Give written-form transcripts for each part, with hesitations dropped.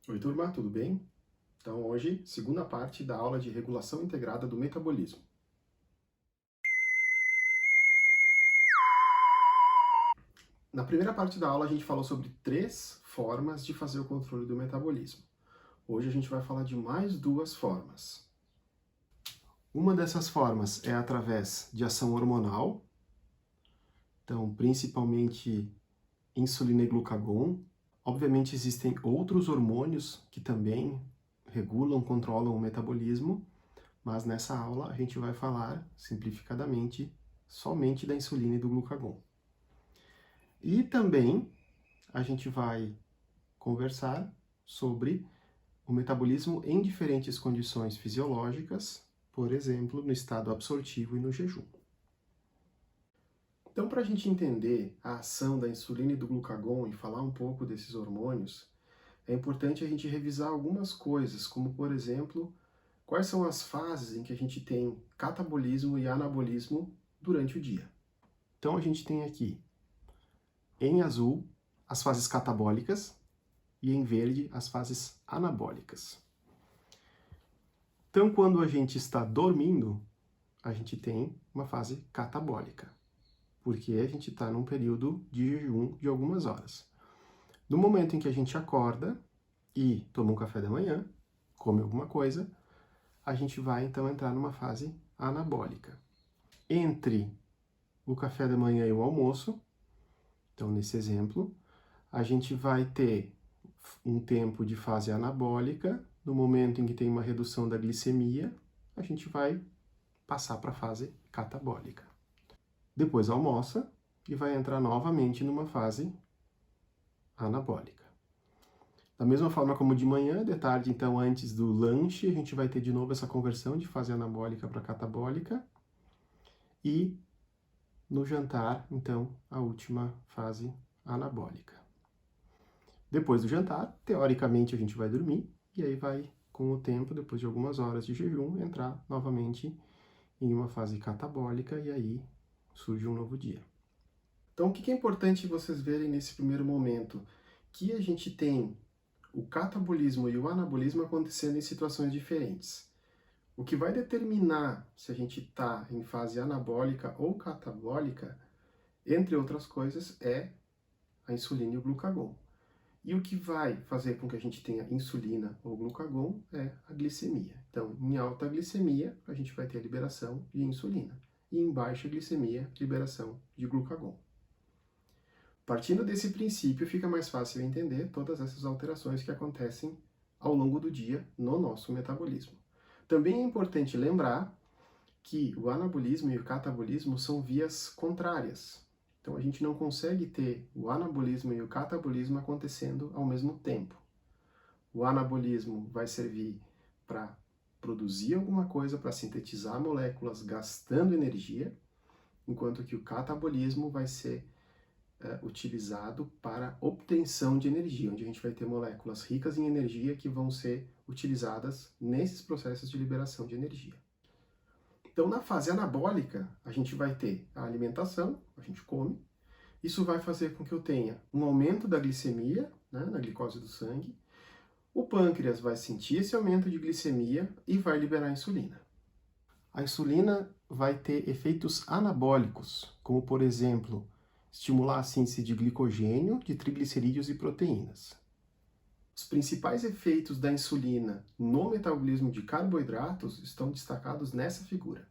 Oi, turma, tudo bem? Então, hoje, segunda parte da aula de regulação integrada do metabolismo. Na primeira parte da aula, a gente falou sobre 3 formas de fazer o controle do metabolismo. Hoje, a gente vai falar de mais 2 formas. Uma dessas formas é através de ação hormonal, então, principalmente insulina e glucagon. Obviamente, existem outros hormônios que também regulam, controlam o metabolismo, mas nessa aula a gente vai falar, simplificadamente, somente da insulina e do glucagon. E também a gente vai conversar sobre o metabolismo em diferentes condições fisiológicas, por exemplo, no estado absortivo e no jejum. Então, para a gente entender a ação da insulina e do glucagon e falar um pouco desses hormônios, é importante a gente revisar algumas coisas, como, por exemplo, quais são as fases em que a gente tem catabolismo e anabolismo durante o dia. Então, a gente tem aqui, em azul, as fases catabólicas e em verde, as fases anabólicas. Então, quando a gente está dormindo, a gente tem uma fase catabólica, porque a gente está num período de jejum de algumas horas. No momento em que a gente acorda e toma um café da manhã, come alguma coisa, a gente vai então entrar numa fase anabólica. Entre o café da manhã e o almoço, então nesse exemplo, a gente vai ter um tempo de fase anabólica. No momento em que tem uma redução da glicemia, a gente vai passar para a fase catabólica. Depois almoça e vai entrar novamente numa fase anabólica. Da mesma forma como de manhã, de tarde, então antes do lanche, a gente vai ter de novo essa conversão de fase anabólica para catabólica. E no jantar, então, a última fase anabólica. Depois do jantar, teoricamente, a gente vai dormir, e aí vai, com o tempo, depois de algumas horas de jejum, entrar novamente em uma fase catabólica, e aí surge um novo dia. Então, o que é importante vocês verem nesse primeiro momento? Que a gente tem o catabolismo e o anabolismo acontecendo em situações diferentes. O que vai determinar se a gente está em fase anabólica ou catabólica, entre outras coisas, é a insulina e o glucagon. E o que vai fazer com que a gente tenha insulina ou glucagon é a glicemia. Então, em alta glicemia, a gente vai ter a liberação de insulina. E em baixa glicemia, liberação de glucagon. Partindo desse princípio, fica mais fácil entender todas essas alterações que acontecem ao longo do dia no nosso metabolismo. Também é importante lembrar que o anabolismo e o catabolismo são vias contrárias. Então, a gente não consegue ter o anabolismo e o catabolismo acontecendo ao mesmo tempo. O anabolismo vai servir para produzir alguma coisa, para sintetizar moléculas gastando energia, enquanto que o catabolismo vai ser utilizado para obtenção de energia, onde a gente vai ter moléculas ricas em energia que vão ser utilizadas nesses processos de liberação de energia. Então, na fase anabólica, a gente vai ter a alimentação, a gente come. Isso vai fazer com que eu tenha um aumento da glicemia, né, na glicose do sangue. O pâncreas vai sentir esse aumento de glicemia e vai liberar insulina. A insulina vai ter efeitos anabólicos, como, por exemplo, estimular a síntese de glicogênio, de triglicerídeos e proteínas. Os principais efeitos da insulina no metabolismo de carboidratos estão destacados nessa figura.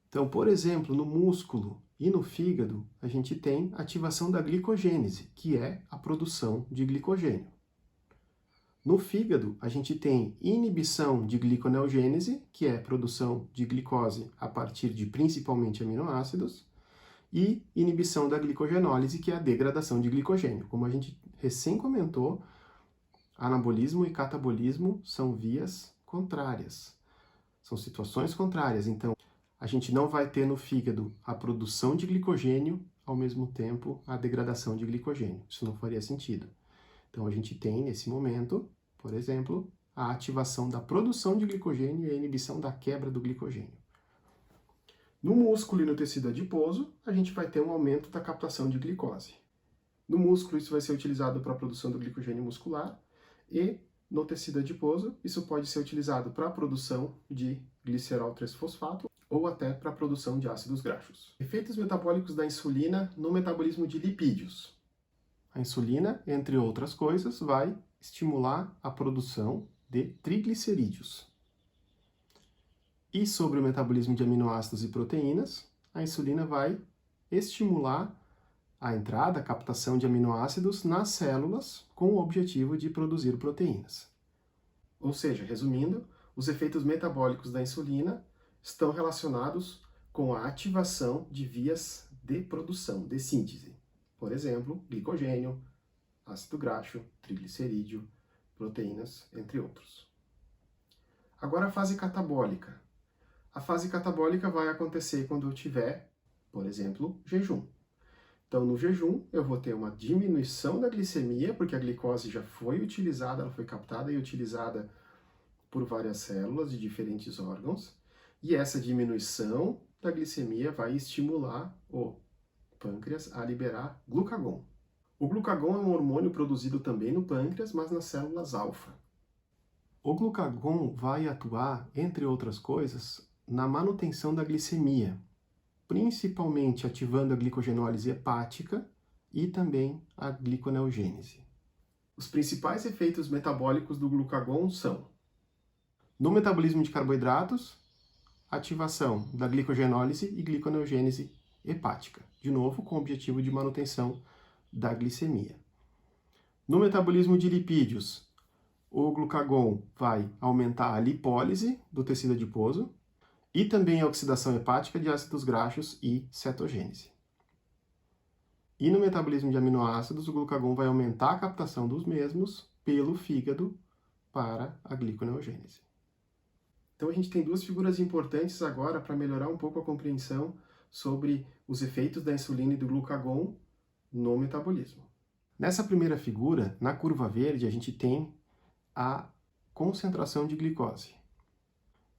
Então, por exemplo, no músculo e no fígado, a gente tem ativação da glicogênese, que é a produção de glicogênio. No fígado, a gente tem inibição de gliconeogênese, que é a produção de glicose a partir de principalmente aminoácidos, e inibição da glicogenólise, que é a degradação de glicogênio. Como a gente recém comentou, anabolismo e catabolismo são vias contrárias, são situações contrárias. Então, a gente não vai ter no fígado a produção de glicogênio, ao mesmo tempo a degradação de glicogênio. Isso não faria sentido. Então, a gente tem, nesse momento, por exemplo, a ativação da produção de glicogênio e a inibição da quebra do glicogênio. No músculo e no tecido adiposo, a gente vai ter um aumento da captação de glicose. No músculo, isso vai ser utilizado para a produção do glicogênio muscular, e no tecido adiposo, isso pode ser utilizado para a produção de glicerol 3-fosfato ou até para a produção de ácidos graxos. Efeitos metabólicos da insulina no metabolismo de lipídios. A insulina, entre outras coisas, vai estimular a produção de triglicerídeos. E sobre o metabolismo de aminoácidos e proteínas, a insulina vai estimular a entrada, a captação de aminoácidos nas células com o objetivo de produzir proteínas. Ou seja, resumindo, os efeitos metabólicos da insulina estão relacionados com a ativação de vias de produção, de síntese. Por exemplo, glicogênio, ácido graxo, triglicerídeo, proteínas, entre outros. Agora a fase catabólica. A fase catabólica vai acontecer quando eu tiver, por exemplo, jejum. Então, no jejum, eu vou ter uma diminuição da glicemia, porque a glicose já foi utilizada, ela foi captada e utilizada por várias células de diferentes órgãos, e essa diminuição da glicemia vai estimular o pâncreas a liberar glucagon. O glucagon é um hormônio produzido também no pâncreas, mas nas células alfa. O glucagon vai atuar, entre outras coisas, na manutenção da glicemia, principalmente ativando a glicogenólise hepática e também a gliconeogênese. Os principais efeitos metabólicos do glucagon são: no metabolismo de carboidratos, ativação da glicogenólise e gliconeogênese hepática, de novo com o objetivo de manutenção da glicemia. No metabolismo de lipídios, o glucagon vai aumentar a lipólise do tecido adiposo e também a oxidação hepática de ácidos graxos e cetogênese. E no metabolismo de aminoácidos, o glucagon vai aumentar a captação dos mesmos pelo fígado para a gliconeogênese. Então a gente tem duas figuras importantes agora para melhorar um pouco a compreensão sobre os efeitos da insulina e do glucagon no metabolismo. Nessa primeira figura, na curva verde, a gente tem a concentração de glicose.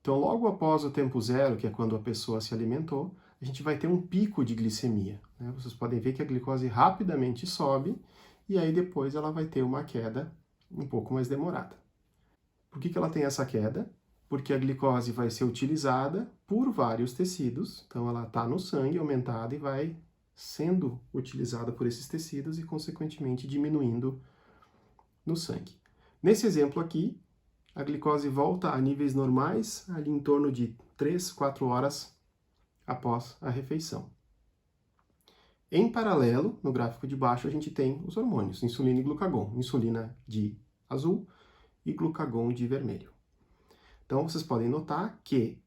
Então, logo após o tempo zero, que é quando a pessoa se alimentou, a gente vai ter um pico de glicemia, né? Vocês podem ver que a glicose rapidamente sobe e aí depois ela vai ter uma queda um pouco mais demorada. Por que ela tem essa queda? Porque a glicose vai ser utilizada por vários tecidos, então ela está no sangue aumentada e vai sendo utilizada por esses tecidos e, consequentemente, diminuindo no sangue. Nesse exemplo aqui, a glicose volta a níveis normais ali em torno de 3, 4 horas após a refeição. Em paralelo, no gráfico de baixo, a gente tem os hormônios, insulina e glucagon. Insulina de azul e glucagon de vermelho. Então, vocês podem notar que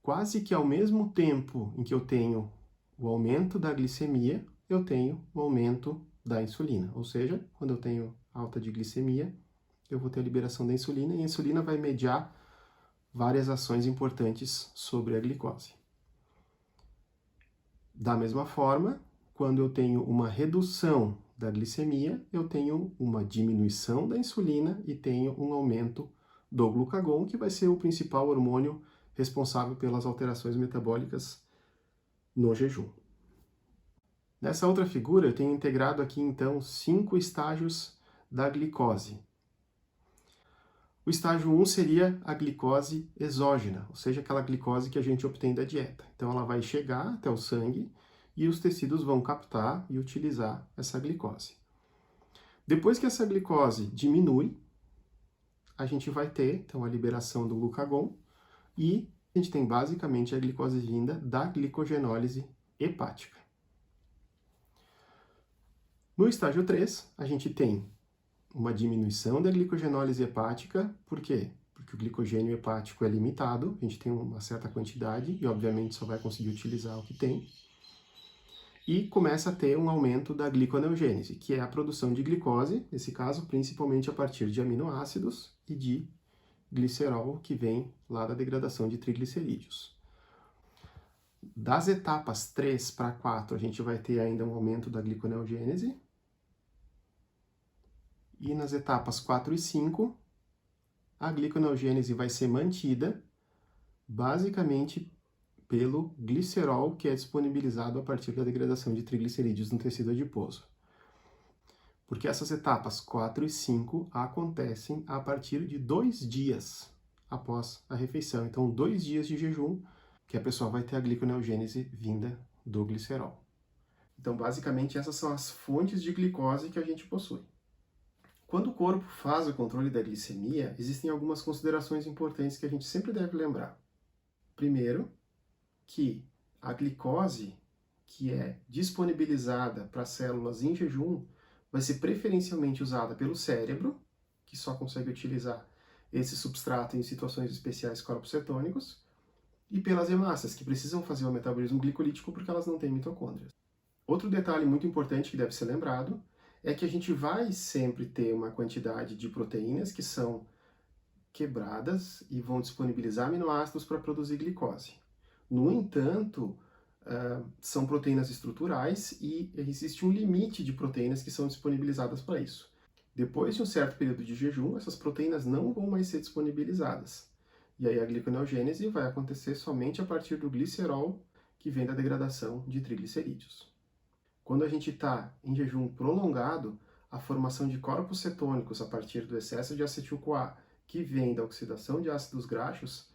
quase que ao mesmo tempo em que eu tenho o aumento da glicemia, eu tenho o aumento da insulina. Ou seja, quando eu tenho alta de glicemia, eu vou ter a liberação da insulina, e a insulina vai mediar várias ações importantes sobre a glicose. Da mesma forma, quando eu tenho uma redução da glicemia, eu tenho uma diminuição da insulina e tenho um aumento do glucagon, que vai ser o principal hormônio responsável pelas alterações metabólicas no jejum. Nessa outra figura, eu tenho integrado aqui, então, 5 estágios da glicose. O estágio 1 seria a glicose exógena, ou seja, aquela glicose que a gente obtém da dieta. Então, ela vai chegar até o sangue e os tecidos vão captar e utilizar essa glicose. Depois que essa glicose diminui, a gente vai ter, então, a liberação do glucagon e a gente tem basicamente a glicose vinda da glicogenólise hepática. No estágio 3, a gente tem uma diminuição da glicogenólise hepática. Por quê? Porque o glicogênio hepático é limitado, a gente tem uma certa quantidade e, obviamente, só vai conseguir utilizar o que tem. E começa a ter um aumento da gliconeogênese, que é a produção de glicose, nesse caso, principalmente a partir de aminoácidos e de glicerol, que vem lá da degradação de triglicerídeos. Das etapas 3 para 4, a gente vai ter ainda um aumento da gliconeogênese. E nas etapas 4 e 5, a gliconeogênese vai ser mantida, basicamente pelo glicerol, que é disponibilizado a partir da degradação de triglicerídeos no tecido adiposo. Porque essas etapas 4 e 5 acontecem a partir de 2 dias após a refeição. Então, 2 dias de jejum que a pessoa vai ter a gliconeogênese vinda do glicerol. Então, basicamente, essas são as fontes de glicose que a gente possui. Quando o corpo faz o controle da glicemia, existem algumas considerações importantes que a gente sempre deve lembrar. Primeiro, que a glicose que é disponibilizada para células em jejum vai ser preferencialmente usada pelo cérebro, que só consegue utilizar esse substrato em situações especiais corpos cetônicos, e pelas hemácias, que precisam fazer o metabolismo glicolítico porque elas não têm mitocôndrias. Outro detalhe muito importante que deve ser lembrado é que a gente vai sempre ter uma quantidade de proteínas que são quebradas e vão disponibilizar aminoácidos para produzir glicose. No entanto, são proteínas estruturais e existe um limite de proteínas que são disponibilizadas para isso. Depois de um certo período de jejum, essas proteínas não vão mais ser disponibilizadas. E aí a gliconeogênese vai acontecer somente a partir do glicerol, que vem da degradação de triglicerídeos. Quando a gente está em jejum prolongado, a formação de corpos cetônicos a partir do excesso de acetil-CoA, que vem da oxidação de ácidos graxos,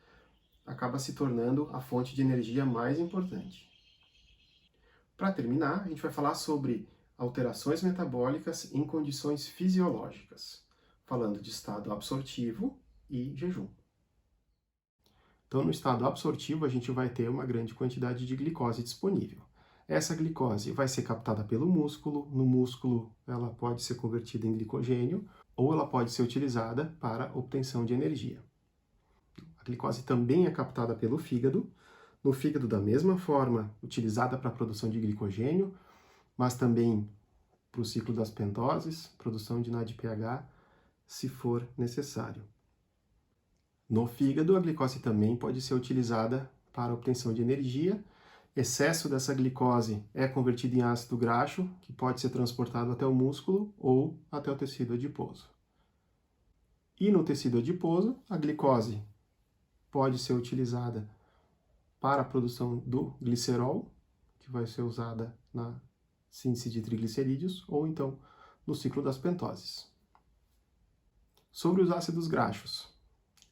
acaba se tornando a fonte de energia mais importante. Para terminar, a gente vai falar sobre alterações metabólicas em condições fisiológicas, falando de estado absortivo e jejum. Então, no estado absortivo, a gente vai ter uma grande quantidade de glicose disponível. Essa glicose vai ser captada pelo músculo, no músculo ela pode ser convertida em glicogênio ou ela pode ser utilizada para obtenção de energia. A glicose também é captada pelo fígado, no fígado da mesma forma utilizada para a produção de glicogênio, mas também para o ciclo das pentoses, produção de NADPH, se for necessário. No fígado, a glicose também pode ser utilizada para a obtenção de energia. Excesso dessa glicose é convertido em ácido graxo, que pode ser transportado até o músculo ou até o tecido adiposo. E no tecido adiposo, a glicose pode ser utilizada para a produção do glicerol, que vai ser usada na síntese de triglicerídeos, ou então no ciclo das pentoses. Sobre os ácidos graxos.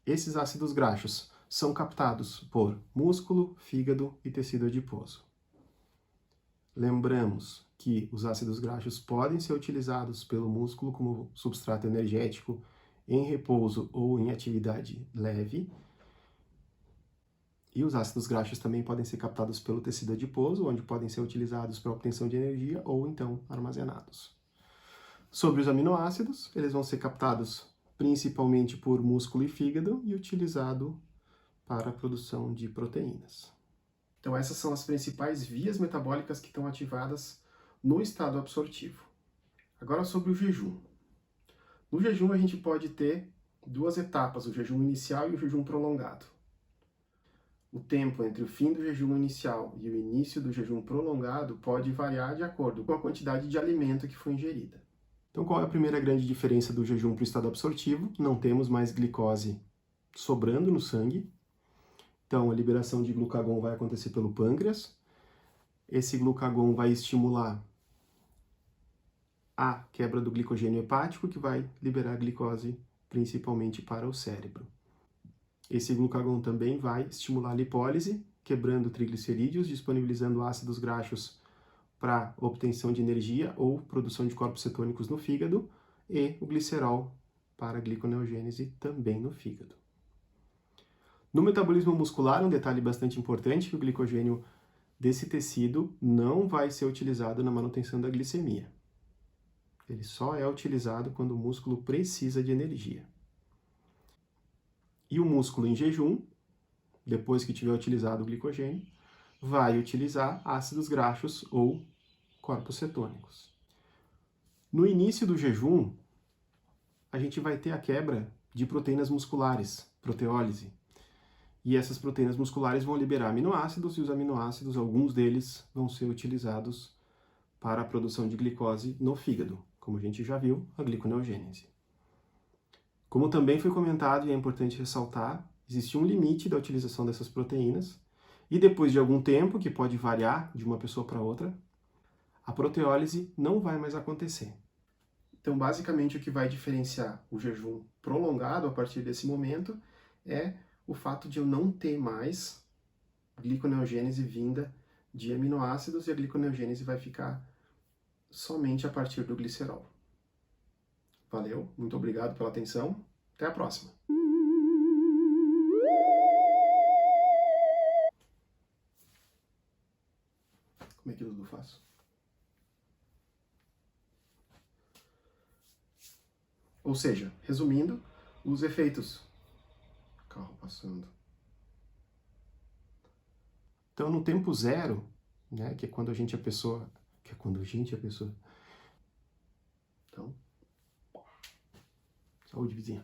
Esses ácidos graxos são captados por músculo, fígado e tecido adiposo. Lembramos que os ácidos graxos podem ser utilizados pelo músculo como substrato energético em repouso ou em atividade leve. E os ácidos graxos também podem ser captados pelo tecido adiposo, onde podem ser utilizados para obtenção de energia ou então armazenados. Sobre os aminoácidos, eles vão ser captados principalmente por músculo e fígado e utilizado para a produção de proteínas. Então essas são as principais vias metabólicas que estão ativadas no estado absortivo. Agora sobre o jejum. No jejum a gente pode ter duas etapas, o jejum inicial e o jejum prolongado. O tempo entre o fim do jejum inicial e o início do jejum prolongado pode variar de acordo com a quantidade de alimento que foi ingerida. Então, qual é a primeira grande diferença do jejum para o estado absortivo? Não temos mais glicose sobrando no sangue. Então, a liberação de glucagon vai acontecer pelo pâncreas. Esse glucagon vai estimular a quebra do glicogênio hepático, que vai liberar glicose principalmente para o cérebro. Esse glucagon também vai estimular a lipólise, quebrando triglicerídeos, disponibilizando ácidos graxos para obtenção de energia ou produção de corpos cetônicos no fígado, e o glicerol para a gliconeogênese também no fígado. No metabolismo muscular, um detalhe bastante importante, que o glicogênio desse tecido não vai ser utilizado na manutenção da glicemia. Ele só é utilizado quando o músculo precisa de energia. E o músculo em jejum, depois que tiver utilizado o glicogênio, vai utilizar ácidos graxos ou corpos cetônicos. No início do jejum, a gente vai ter a quebra de proteínas musculares, proteólise. E essas proteínas musculares vão liberar aminoácidos, e os aminoácidos, alguns deles, vão ser utilizados para a produção de glicose no fígado, como a gente já viu, a gliconeogênese. Como também foi comentado, e é importante ressaltar, existe um limite da utilização dessas proteínas, e depois de algum tempo, que pode variar de uma pessoa para outra, a proteólise não vai mais acontecer. Então, basicamente, o que vai diferenciar o jejum prolongado a partir desse momento é o fato de eu não ter mais gliconeogênese vinda de aminoácidos, e a gliconeogênese vai ficar somente a partir do glicerol. Valeu, muito obrigado pela atenção, até a próxima! Como é que o Dudu faz? Ou seja, resumindo, os efeitos. Carro passando. Então, no tempo zero, né, que é quando a gente é pessoa. Que é quando a gente é pessoa. Então, saúde, vizinha.